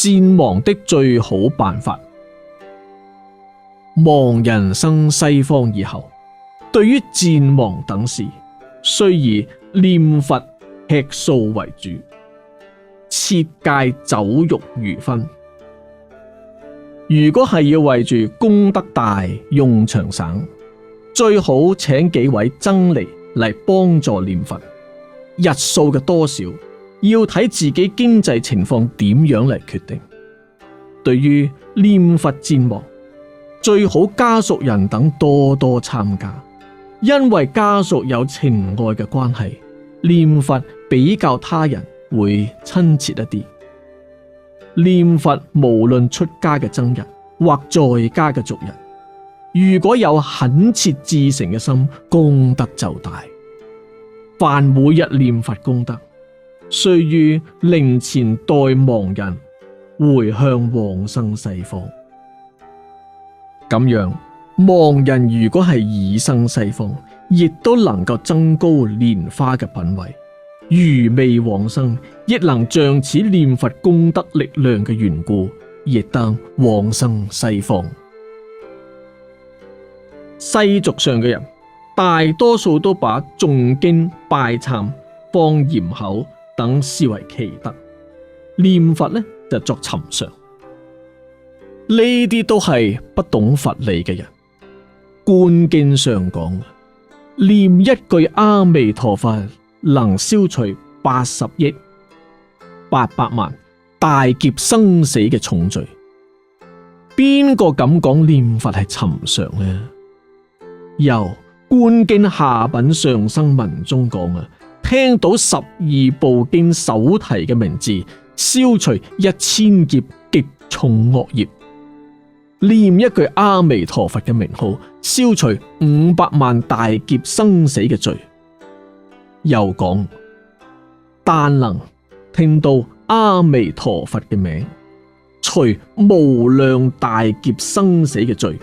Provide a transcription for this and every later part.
戰亡的最好辦法。亡人生西方以後，對於戰亡等事，須以念佛吃素為主，切戒酒肉魚葷。如果係要為住功德大、用長省，最好請幾位僧尼嚟幫助念佛。日數嘅多少，要睇自己經濟情況點樣嚟決定。對於念佛戰亡，最好家屬人等多多參加，因為家屬有情愛嘅關係，念佛比較他人會親切一啲。念佛無論出家嘅僧人或在家嘅俗人，如果有懇切至誠嘅心，功德就大。凡每日念佛功德，須於靈前代亡人回向往生西方。咁樣，亡人如果係已生西方，亦都能夠增高蓮花嘅品位；如未往生，亦能仗此念佛功德力量嘅緣故，亦得往生西方。世俗上嘅人，大多數都把誦經、拜懺、放嚴口等視為奇德，念佛呢就作尋常。呢啲都係不懂佛理嘅人。觀經上講，念一句阿彌陀佛能消除80億800萬大劫生死嘅重罪。邊個敢講念佛係尋常呢？由觀經下品上生文中講聽到12部經首提嘅名字，消除1000劫極重惡業。念一句阿彌陀佛嘅名號，消除500萬大劫生死嘅罪。又講，但能聽到阿彌陀佛嘅名，除無量大劫生死嘅罪。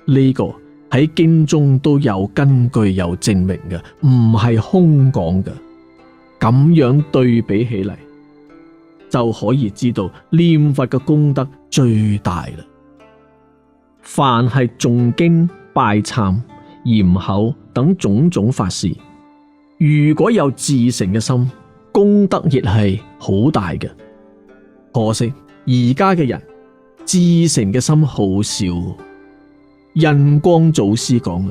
呢個喺經中都有根據有證明嘅，唔係空講嘅。咁樣對比起嚟，就可以知道念佛嘅功德最大啦。凡係誦經、拜懺、嚴口等種種法事，如果有至誠嘅心，功德亦係好大嘅。可惜而家嘅人至誠嘅心好少。印光祖師講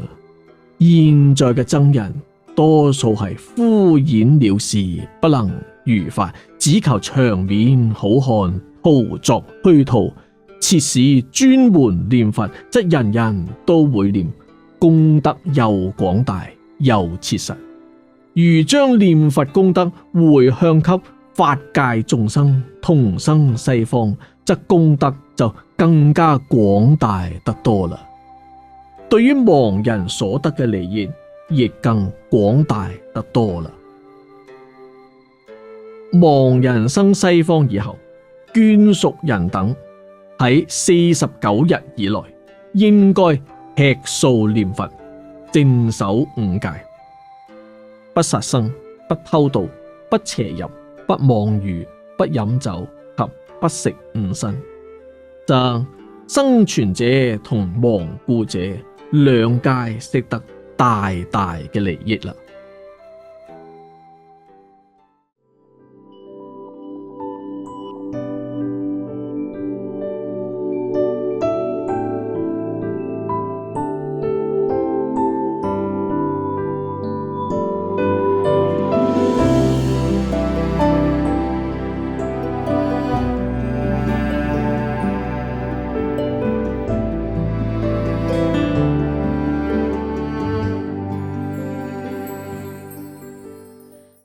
現在嘅僧人多數係敷衍了事，不能如法，只求場面好看，徒作虛徒。設使專門念佛，則人人都會念，功德又廣大又切實。如將念佛功德回向給法界眾生，同生西方，則功德就更加廣大得多啦。對於亡人所得嘅利益，亦更廣大得多啦。亡人生西方以後，眷屬人等喺49日以內，應該吃素念佛，正守5戒，不殺生，不偷盜，不邪淫，不妄語，不飲酒及不食五辛，則生存者同亡故者兩界識得大大嘅利益啦。